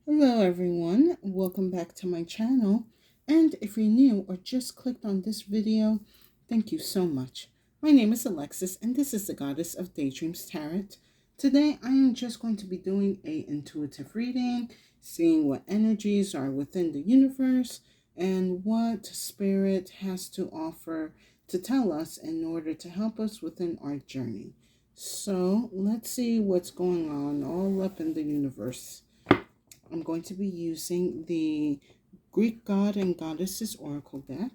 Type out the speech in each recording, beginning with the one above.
Hello everyone, welcome back to my channel. And if you're new or just clicked on this video, thank you so much. My name is Alexis and this is the Goddess of Daydreams Tarot. Today I am just going to be doing a intuitive reading, seeing what energies are within the universe and what spirit has to offer to tell us in order to help us within our journey. So let's see what's going on all up in the universe. I'm going to be using the Greek God and Goddesses Oracle deck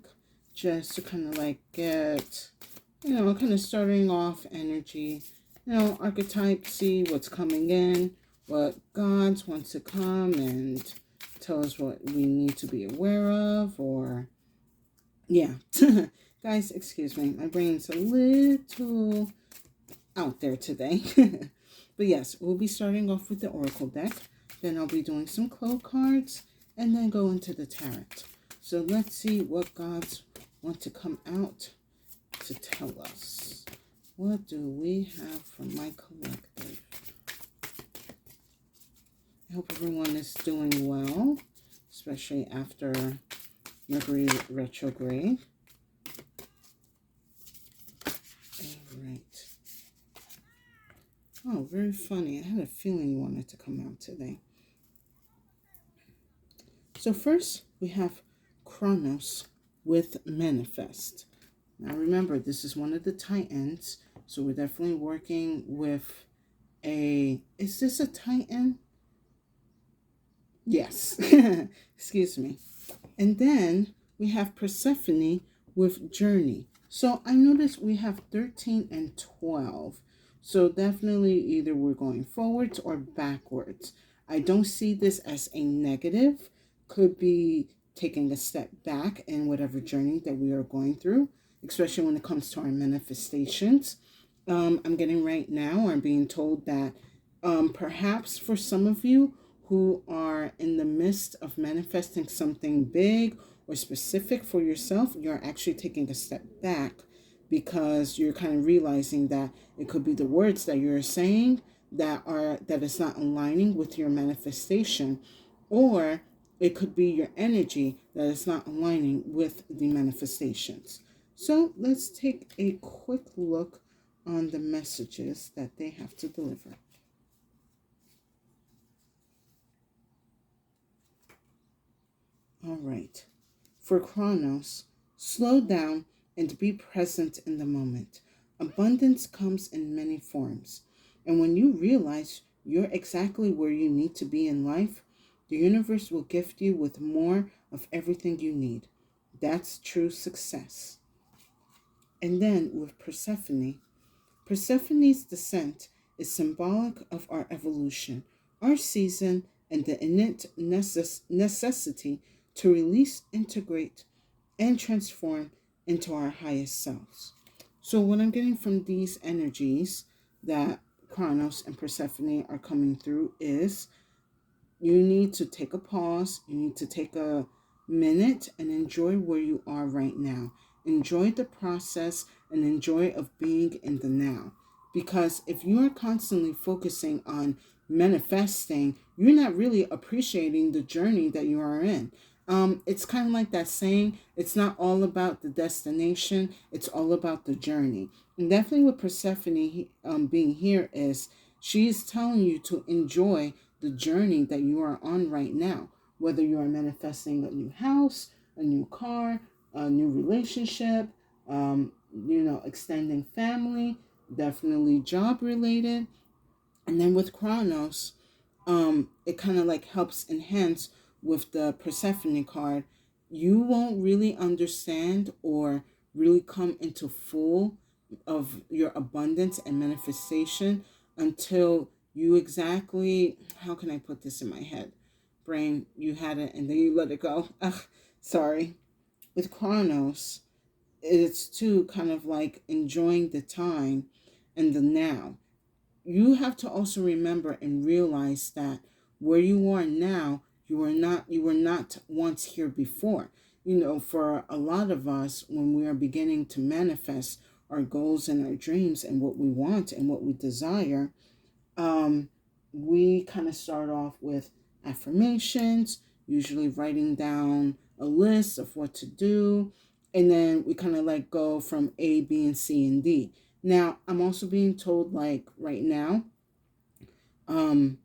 just to kind of like get, kind of starting off energy, archetype, see what's coming in, what gods want to come and tell us what we need to be aware of, or, yeah. Guys, excuse me, my brain's a little out there today. But yes, we'll be starting off with the Oracle deck. Then I'll be doing some Clo cards and then go into the tarot. So let's see what gods want to come out to tell us. What do we have from my collective? I hope everyone is doing well, especially after Mercury retrograde. Alright. Oh, very funny. I had a feeling you wanted to come out today. So first, we have Kronos with Manifest. Now remember, this is one of the Titans, so we're definitely working with is this a Titan? Yes. Excuse me. And then we have Persephone with Journey. So I noticed we have 13 and 12. So definitely either we're going forwards or backwards. I don't see this as a negative. Could be taking a step back in whatever journey that we are going through, especially when it comes to our manifestations. I'm getting right now, I'm being told that perhaps for some of you who are in the midst of manifesting something big or specific for yourself, you're actually taking a step back because you're kind of realizing that it could be the words that you're saying that is not aligning with your manifestation, or it could be your energy that is not aligning with the manifestations. So let's take a quick look on the messages that they have to deliver. All right. For Kronos, slow down and be present in the moment. Abundance comes in many forms. And when you realize you're exactly where you need to be in life, the universe will gift you with more of everything you need. That's true success. And then with Persephone, Persephone's descent is symbolic of our evolution, our season, and the innate necessity to release, integrate, and transform into our highest selves. So, what I'm getting from these energies that Kronos and Persephone are coming through is you need to take a pause, you need to take a minute and enjoy where you are right now. Enjoy the process and enjoy of being in the now. Because if you are constantly focusing on manifesting, you're not really appreciating the journey that you are in. It's kind of like that saying, it's not all about the destination, it's all about the journey. And definitely with Persephone being here is she's telling you to enjoy the journey that you are on right now, whether you are manifesting a new house, a new car, a new relationship, extending family, definitely job related. And then with Kronos, it kind of like helps enhance with the Persephone card. You won't really understand or really come into full of your abundance and manifestation until you exactly, how can I put this in my head? Brain, you had it and then you let it go. Ugh, sorry. With Kronos, it's too kind of like enjoying the time and the now. You have to also remember and realize that where you are now, you were not once here before. For a lot of us, when we are beginning to manifest our goals and our dreams and what we want and what we desire, we kind of start off with affirmations, usually writing down a list of what to do, and then we kind of like go from A, B, and C and D. Now, I'm also being told like right now, um,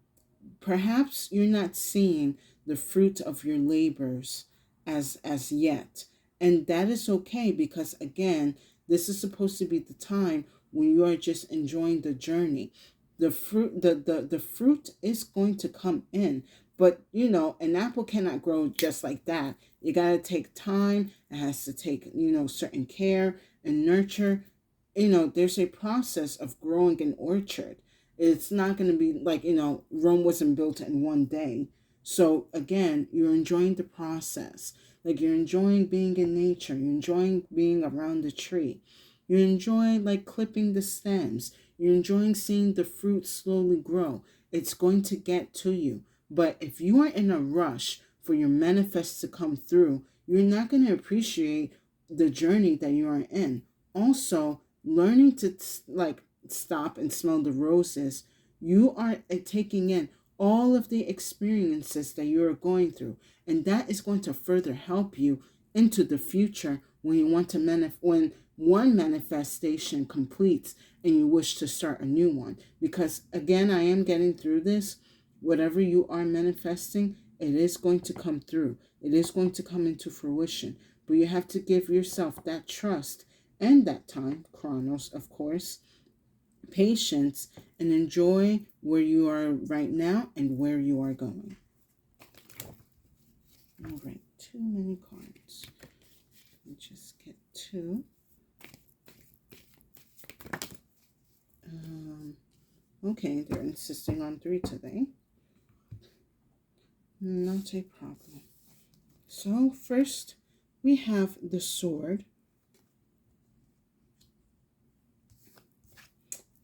perhaps you're not seeing the fruit of your labors as yet. And that is okay because again, this is supposed to be the time when you are just enjoying the journey. The fruit is going to come in. But an apple cannot grow just like that. You gotta take time. It has to take, certain care and nurture. There's a process of growing an orchard. It's not going to be like, Rome wasn't built in one day. So again, you're enjoying the process. Like you're enjoying being in nature. You're enjoying being around the tree. You're enjoying like clipping the stems. You're enjoying seeing the fruit slowly grow. It's going to get to you. But if you are in a rush for your manifest to come through, you're not going to appreciate the journey that you are in. Also, learning to like stop and smell the roses, you are taking in all of the experiences that you are going through, and that is going to further help you into the future when you want to when one manifestation completes and you wish to start a new one. Because again, I am getting through this. Whatever you are manifesting, it is going to come through. It is going to come into fruition. But you have to give yourself that trust and that time, chronos, of course, patience, and enjoy where you are right now and where you are going. All right, too many cards. Let me just get two. Okay, they're insisting on 3 today. Not a problem. So first, we have the sword.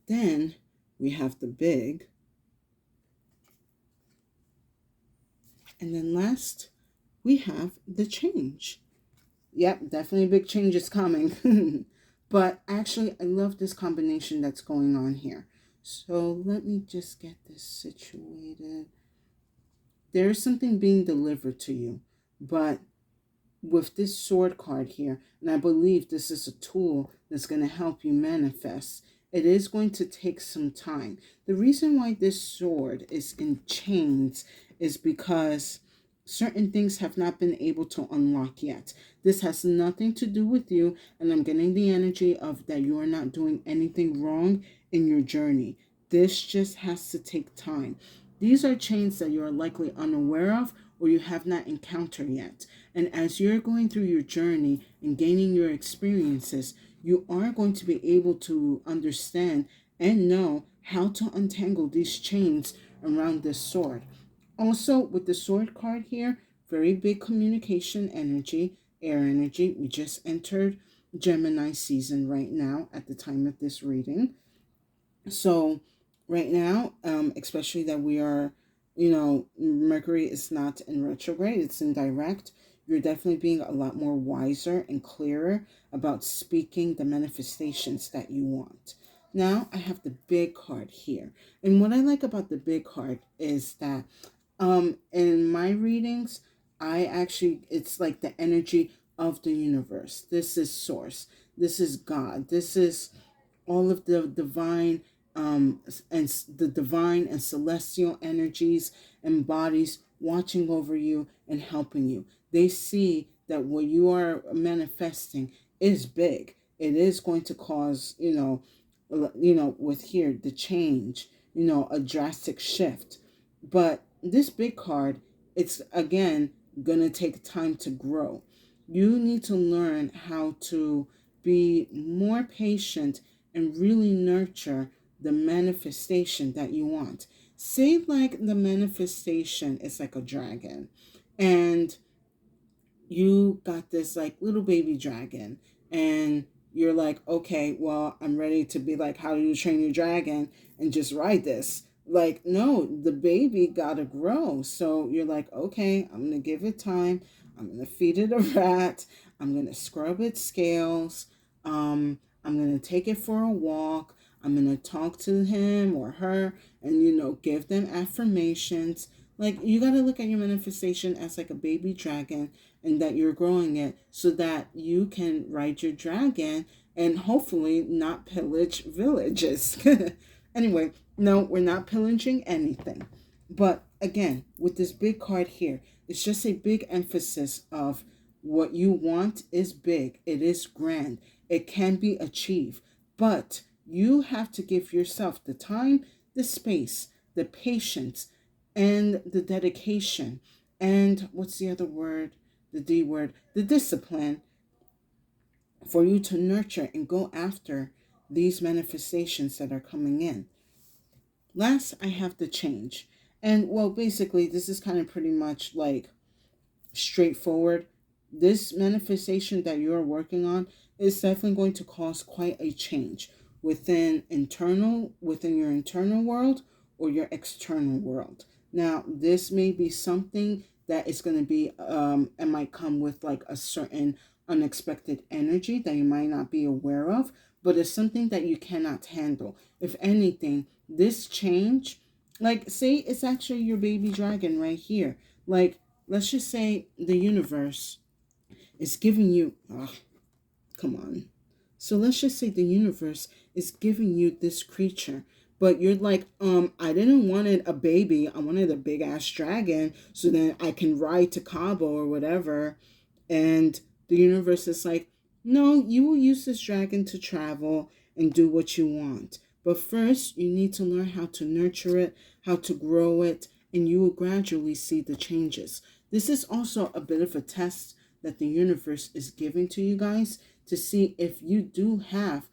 Then we have the big. And then last, we have the change. Yep, definitely a big change is coming. But actually, I love this combination that's going on here. So let me just get this situated. There is something being delivered to you. But with this sword card here, and I believe this is a tool that's going to help you manifest, it is going to take some time. The reason why this sword is in chains is because certain things have not been able to unlock yet. This has nothing to do with you, and I'm getting the energy of that you are not doing anything wrong in your journey. This just has to take time. These are chains that you are likely unaware of or you have not encountered yet. And as you're going through your journey and gaining your experiences, you are going to be able to understand and know how to untangle these chains around this sword. Also, with the sword card here, very big communication energy, air energy. We just entered Gemini season right now at the time of this reading. So right now, especially that we are, Mercury is not in retrograde, it's in direct. You're definitely being a lot more wiser and clearer about speaking the manifestations that you want. Now I have the big card here. And what I like about the big card is that in my readings, it's like the energy of the universe. This is source. This is God. This is all of the divine and the divine and celestial energies and bodies watching over you and helping you. They see that what you are manifesting is big. It is going to cause, with here the change, a drastic shift. But this big card, it's again gonna take time to grow. You need to learn how to be more patient and really nurture the manifestation that you want. Say like the manifestation is like a dragon and you got this like little baby dragon and you're like, okay, well, I'm ready to be like, how do you train your dragon and just ride this? Like, no, the baby gotta grow. So you're like, okay, I'm gonna give it time. I'm gonna feed it a rat. I'm gonna scrub its scales. I'm gonna take it for a walk. I'm gonna talk to him or her and give them affirmations. Like, you got to look at your manifestation as like a baby dragon, and that you're growing it so that you can ride your dragon and hopefully not pillage villages. Anyway, no, we're not pillaging anything. But again, with this big card here, it's just a big emphasis of what you want is big, it is grand, it can be achieved, but you have to give yourself the time, the space, the patience, and the dedication, and what's the other word? The D word, the discipline, for you to nurture and go after these manifestations that are coming in. Last, I have the change. And well, basically, this is kind of pretty much like straightforward. This manifestation that you're working on is definitely going to cause quite a change within your internal world or your external world. Now, this may be something that is going to be it might come with like a certain unexpected energy that you might not be aware of, but it's something that you cannot handle. If anything, this change, like say it's actually your baby dragon right here. Like, let's just say the universe is giving you, come on. So let's just say the universe is giving you this creature, but you're like, I didn't want it a baby. I wanted a big ass dragon so that I can ride to Cabo or whatever. And the universe is like, no, you will use this dragon to travel and do what you want. But first, you need to learn how to nurture it, how to grow it, and you will gradually see the changes. This is also a bit of a test that the universe is giving to you guys to see if you do have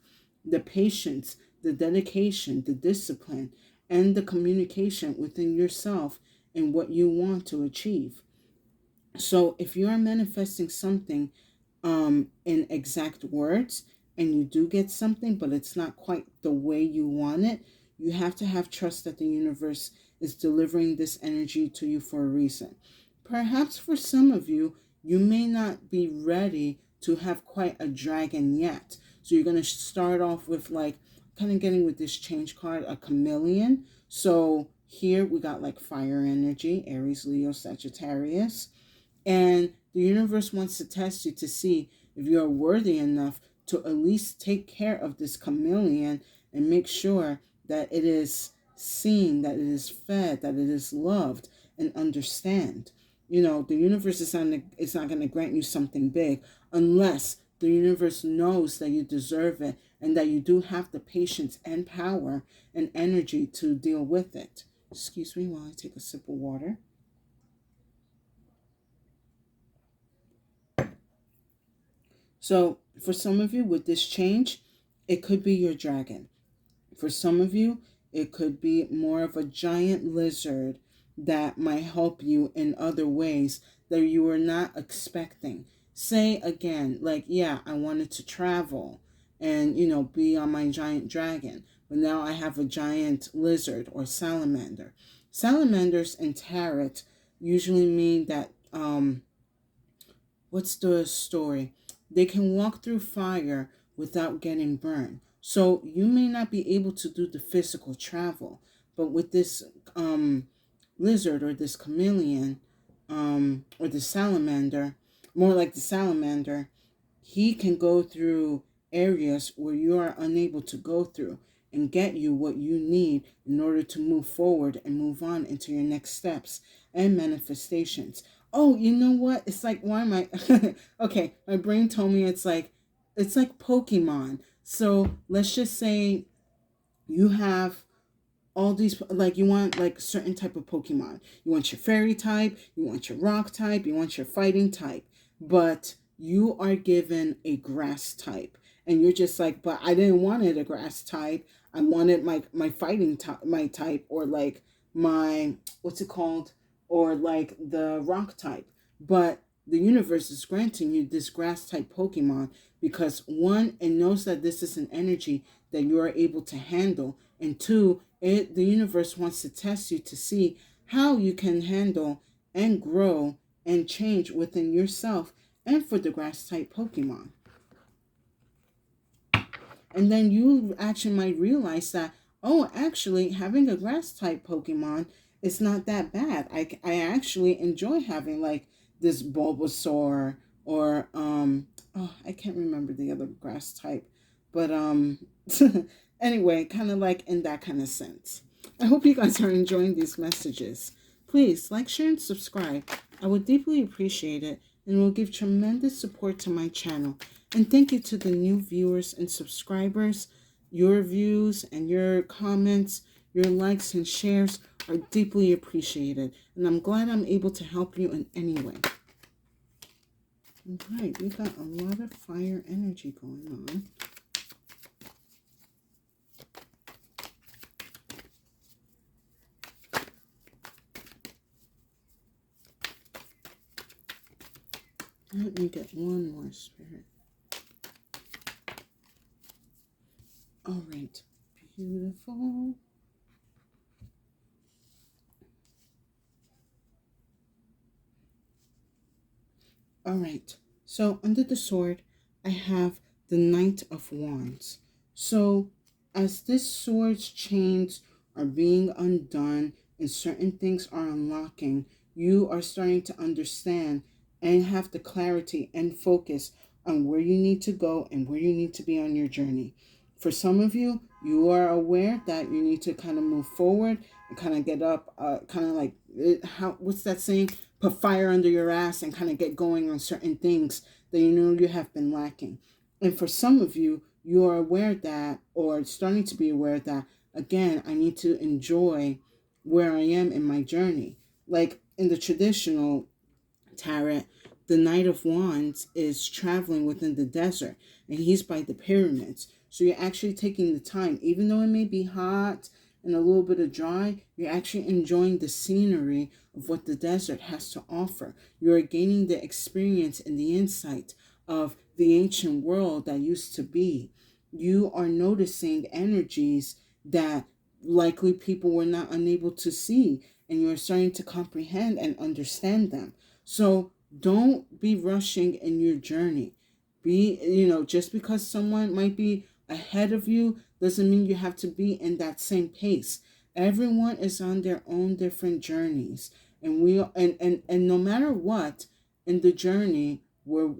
the patience, the dedication, the discipline, and the communication within yourself and what you want to achieve. So if you are manifesting something in exact words and you do get something, but it's not quite the way you want it, you have to have trust that the universe is delivering this energy to you for a reason. Perhaps for some of you, you may not be ready to have quite a dragon yet. So you're going to start off with like, kind of getting with this change card, a chameleon. So here we got like fire energy, Aries, Leo, Sagittarius. And the universe wants to test you to see if you are worthy enough to at least take care of this chameleon and make sure that it is seen, that it is fed, that it is loved, and understand. You know, the universe is not going to grant you something big unless the universe knows that you deserve it and that you do have the patience and power and energy to deal with it. Excuse me while I take a sip of water. So for some of you with this change, it could be your dragon. For some of you, it could be more of a giant lizard that might help you in other ways that you were not expecting. Say again, like, yeah, I wanted to travel and, be on my giant dragon, but now I have a giant lizard or salamander. Salamanders and tarot usually mean that, what's the story? They can walk through fire without getting burned. So you may not be able to do the physical travel, but with this lizard or this chameleon or the salamander, more like the salamander, he can go through areas where you are unable to go through and get you what you need in order to move forward and move on into your next steps and manifestations. Oh, you know what? It's like, why am I okay, my brain told me it's like Pokemon. So let's just say you have all these, like, you want like certain type of Pokemon. You want your fairy type, you want your rock type, you want your fighting type, but you are given a grass type and you're just like, but I didn't want it a grass type. I wanted my fighting type, my type, or like my, what's it called, or like the rock type. But the universe is granting you this grass type Pokemon because one, it knows that this is an energy that you are able to handle, and two, the universe wants to test you to see how you can handle and grow and change within yourself and for the grass type Pokemon. And then you actually might realize that, oh, actually, having a grass type Pokemon it's not that bad. I actually enjoy having like this Bulbasaur or oh, I can't remember the other grass type, but anyway, kind of like in that kind of sense. I hope you guys are enjoying these messages. Please like, share, and subscribe. I would deeply appreciate it and will give tremendous support to my channel. And thank you to the new viewers and subscribers. Your views and your comments, your likes and shares are deeply appreciated. And I'm glad I'm able to help you in any way. All right, we got a lot of fire energy going on. Let me get one more, Spirit. All right, beautiful. All right, so under the sword, I have the Knight of Wands. So as this sword's chains are being undone and certain things are unlocking, you are starting to understand and have the clarity and focus on where you need to go and where you need to be on your journey. For some of you, you are aware that you need to kind of move forward and kind of get up, kind of like, what's that saying? Put fire under your ass and kind of get going on certain things that you know you have been lacking. And for some of you, you are aware that, or starting to be aware that, again, I need to enjoy where I am in my journey. Like in the traditional tarot, the Knight of Wands is traveling within the desert and he's by the pyramids. So you're actually taking the time, even though it may be hot and a little bit of dry, you're actually enjoying the scenery of what the desert has to offer. You're gaining the experience and the insight of the ancient world that used to be. You are noticing energies that likely people were not unable to see, and you're starting to comprehend and understand them. So don't be rushing in your journey. Just because someone might be ahead of you doesn't mean you have to be in that same pace. Everyone is on their own different journeys. And and no matter what in the journey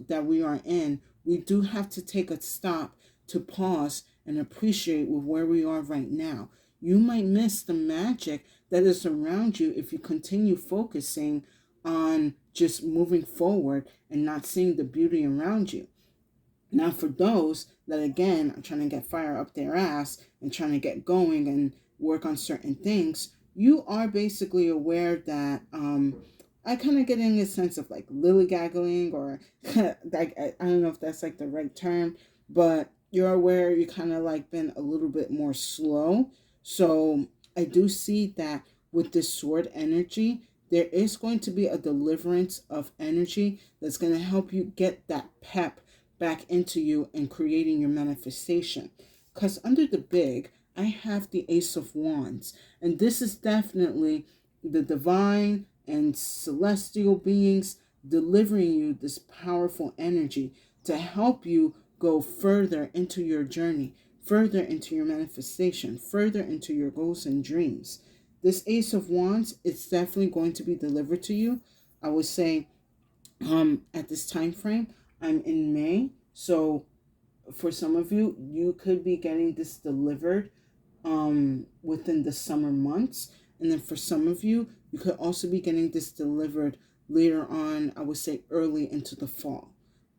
that we are in, we do have to take a stop to pause and appreciate with where we are right now. You might miss the magic that is around you if you continue focusing on just moving forward and not seeing the beauty around you. Now, for those that, again, are trying to get fire up their ass and trying to get going and work on certain things, you are basically aware that I kind of getting a sense of like lillygaggling, or like, I don't know if that's like the right term, but you're aware you kind of like been a little bit more slow. So I do see that with this sword energy, there is going to be a deliverance of energy that's going to help you get that pep back into you and creating your manifestation. Because under the big, I have the Ace of Wands, and this is definitely the divine and celestial beings delivering you this powerful energy to help you go further into your journey, further into your manifestation, further into your goals and dreams. This Ace of Wands, it's definitely going to be delivered to you. I would say at this time frame, I'm in May. So for some of you, you could be getting this delivered within the summer months. And then for some of you, you could also be getting this delivered later on, I would say early into the fall.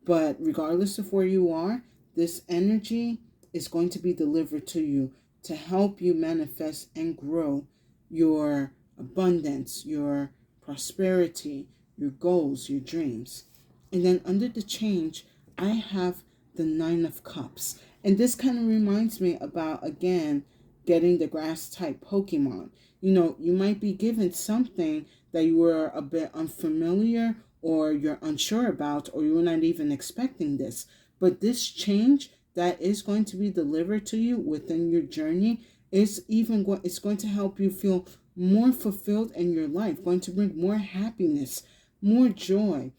But regardless of where you are, this energy is going to be delivered to you to help you manifest and grow your abundance, your prosperity, your goals, your dreams. And then under the change, I have the Nine of Cups. And this kind of reminds me about, again, getting the grass type Pokemon. You might be given something that you were a bit unfamiliar or you're unsure about, or you're not even expecting this. But this change that is going to be delivered to you within your journey it's going to help you feel more fulfilled in your life, going to bring more happiness, more joy,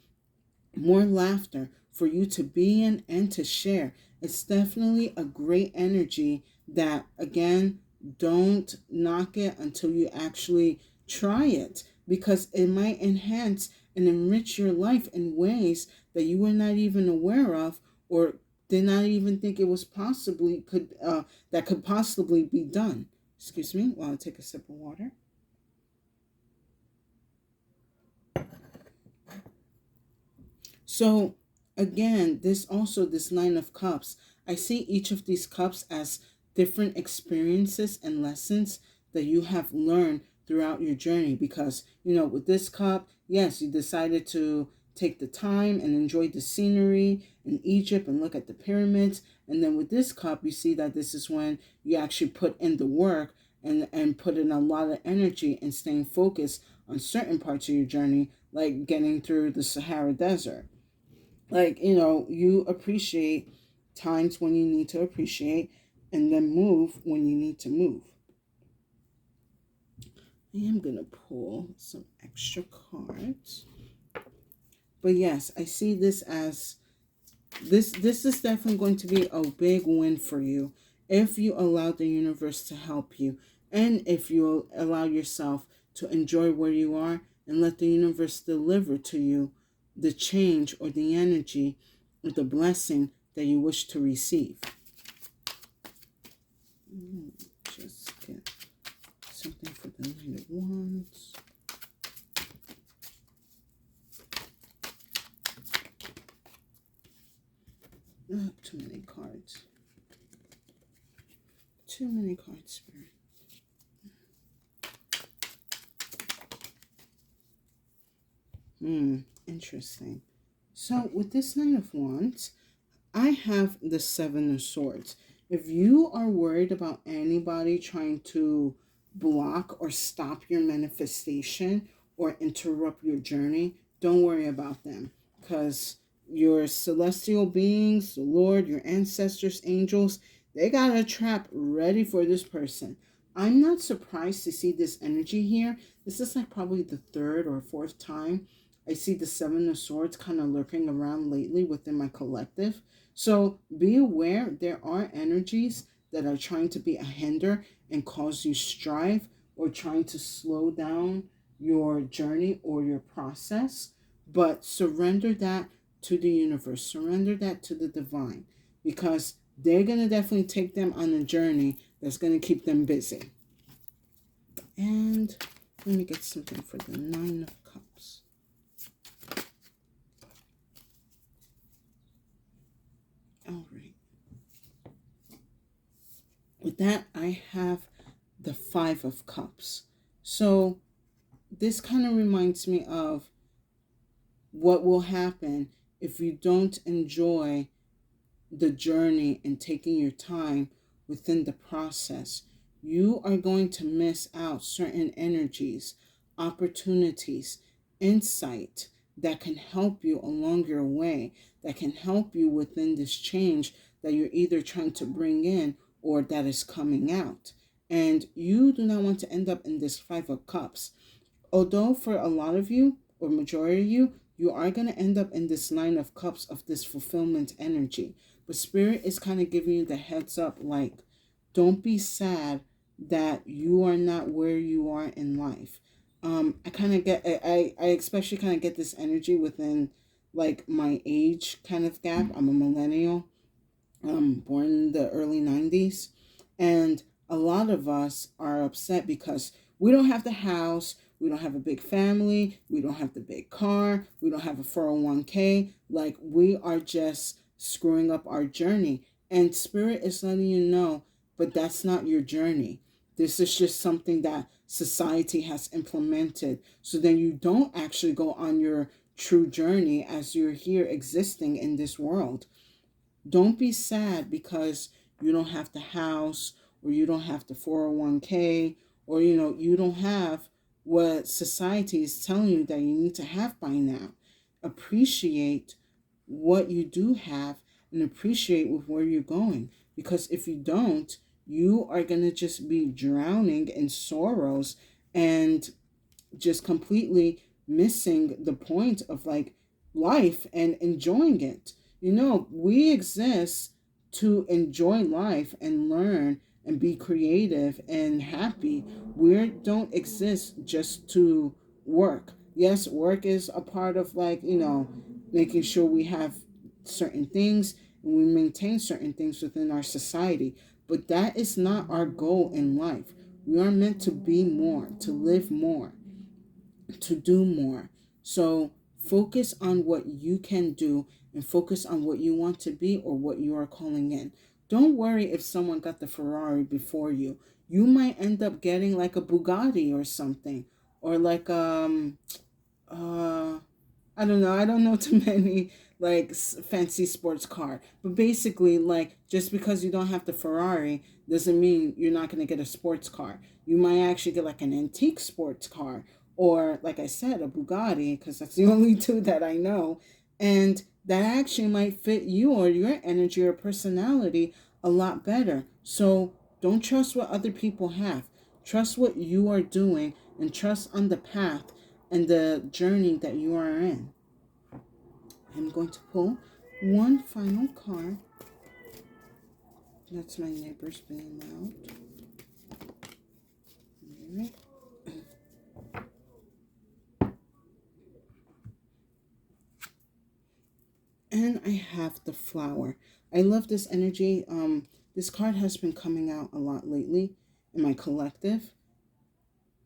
more laughter for you to be in and to share. It's definitely a great energy that, again, don't knock it until you actually Try it because it might enhance and enrich your life in ways that you were not even aware of, or did not even think it was possibly could that could possibly be done. Excuse me while I take a sip of water. So again, this Nine of Cups, I see each of these cups as different experiences and lessons that you have learned throughout your journey. Because, with this cup, yes, you decided to take the time and enjoy the scenery in Egypt and look at the pyramids. And then with this cup, you see that this is when you actually put in the work and put in a lot of energy and staying focused on certain parts of your journey, like getting through the Sahara Desert. Like, you appreciate times when you need to appreciate, and then move when you need to move. I am going to pull some extra cards. But yes, I see this as this is definitely going to be a big win for you if you allow the universe to help you, and if you allow yourself to enjoy where you are and let the universe deliver to you the change or the energy or the blessing that you wish to receive. Just get something for the Nine of Wands. Oh, too many cards. Too many cards, Spirit. Interesting. So with this Nine of Wands, I have the Seven of Swords. If you are worried about anybody trying to block or stop your manifestation or interrupt your journey, don't worry about them, because your celestial beings, the Lord, your ancestors, angels, they got a trap ready for this person. I'm not surprised to see this energy here. This is like probably the third or fourth time I see the Seven of Swords kind of lurking around lately within my collective. So be aware there are energies that are trying to be a hinder and cause you strife, or trying to slow down your journey or your process. But surrender that to the universe, surrender that to the divine, because they're going to definitely take them on a journey that's going to keep them busy. And let me get something for the Nine of Cups. All right. With that, I have the Five of Cups. So this kind of reminds me of what will happen if you don't enjoy the journey and taking your time within the process. You are going to miss out certain energies, opportunities, insight that can help you along your way, that can help you within this change that you're either trying to bring in or that is coming out. And you do not want to end up in this Five of Cups. Although for a lot of you, or majority of you, you are going to end up in this Nine of Cups of this fulfillment energy. But Spirit is kind of giving you the heads up, like, don't be sad that you are not where you are in life. I kind of get, I especially kind of get this energy within like my age kind of gap. I'm a millennial, born in the early 90s. And a lot of us are upset because we don't have the house, we don't have a big family, we don't have the big car, we don't have a 401k. Like, we are just screwing up our journey. And Spirit is letting you know, but that's not your journey. This is just something that society has implemented. So then you don't actually go on your true journey as you're here existing in this world. Don't be sad because you don't have the house, or you don't have the 401k, or you don't have what society is telling you that you need to have by now. Appreciate what you do have and appreciate with where you're going, because if you don't, you are going to just be drowning in sorrows and just completely missing the point of like life and enjoying it. We exist to enjoy life and learn and be creative and happy. We don't exist just to work. Yes, work is a part of, like, making sure we have certain things and we maintain certain things within our society. But that is not our goal in life. We are meant to be more, to live more, to do more. So focus on what you can do and focus on what you want to be or what you are calling in. Don't worry if someone got the Ferrari before you. You might end up getting like a Bugatti or something, or like uh I don't know. I don't know too many like fancy sports car. But basically, like, just because you don't have the Ferrari doesn't mean you're not going to get a sports car. You might actually get like an antique sports car, or like I said, a Bugatti, because that's the only two that I know. And that actually might fit you or your energy or personality a lot better. So don't trust what other people have. Trust what you are doing and trust on the path and the journey that you are in. I'm going to pull one final card. That's my neighbors being loud. All right. And I have the flower. I love this energy. This card has been coming out a lot lately in my collective.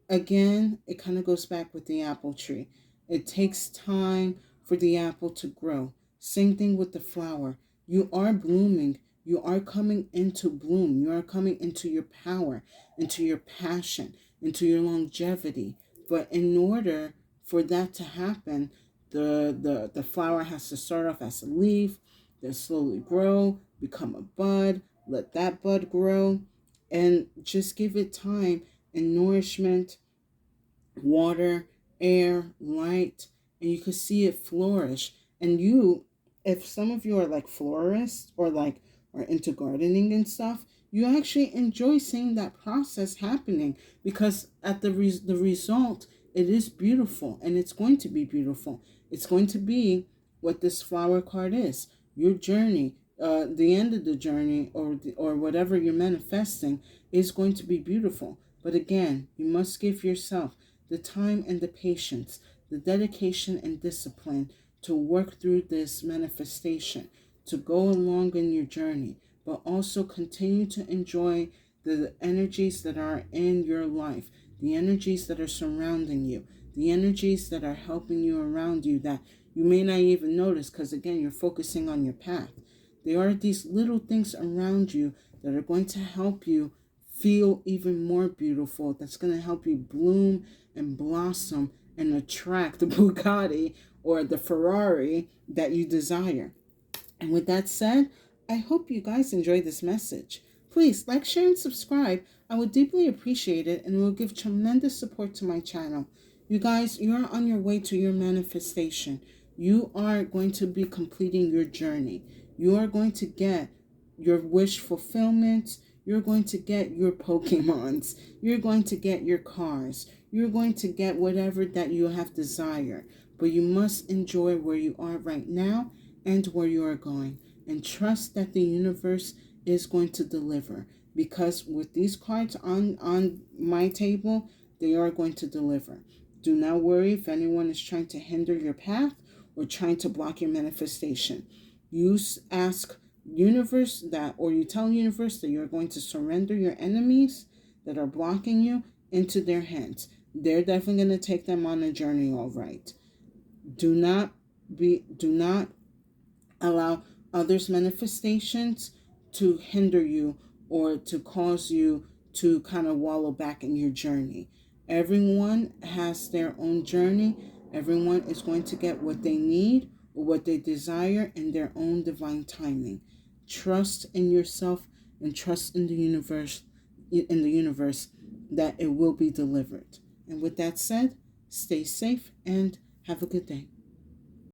Again, it kind of goes back with the apple tree. It takes time for the apple to grow. Same thing with the flower. You are blooming. You are coming into bloom. You are coming into your power, into your passion, into your longevity. But in order for that to happen, the flower has to start off as a leaf, then slowly grow, become a bud, let that bud grow, and just give it time and nourishment, water, air, light, and you could see it flourish. And you, if some of you are like florists or like are into gardening and stuff, you actually enjoy seeing that process happening, because at the result, it is beautiful and it's going to be beautiful. It's going to be what this flower card is. Your journey, the end of the journey, or whatever you're manifesting, is going to be beautiful. But again, you must give yourself the time and the patience, the dedication and discipline to work through this manifestation, to go along in your journey, but also continue to enjoy the energies that are in your life, the energies that are surrounding you, the energies that are helping you around you that you may not even notice, because again, you're focusing on your path. There are these little things around you that are going to help you feel even more beautiful, that's going to help you bloom and blossom and attract the Bugatti or the Ferrari that you desire. And with that said, I hope you guys enjoy this message. Please like, share, and subscribe. I would deeply appreciate it, and it will give tremendous support to my channel. You guys, you're on your way to your manifestation. You are going to be completing your journey. You are going to get your wish fulfillment. You're going to get your Pokemons. You're going to get your cars. You're going to get whatever that you have desire. But you must enjoy where you are right now and where you are going. And trust that the universe is going to deliver. Because with these cards on my table, they are going to deliver. Do not worry if anyone is trying to hinder your path or trying to block your manifestation. You ask universe that, or you tell universe that you're going to surrender your enemies that are blocking you into their hands. They're definitely going to take them on a journey, all right. Do not allow others' manifestations to hinder you or to cause you to kind of wallow back in your journey. Everyone has their own journey. Everyone is going to get what they need or what they desire in their own divine timing. Trust in yourself and trust in the universe that it will be delivered. And with that said, stay safe and have a good day.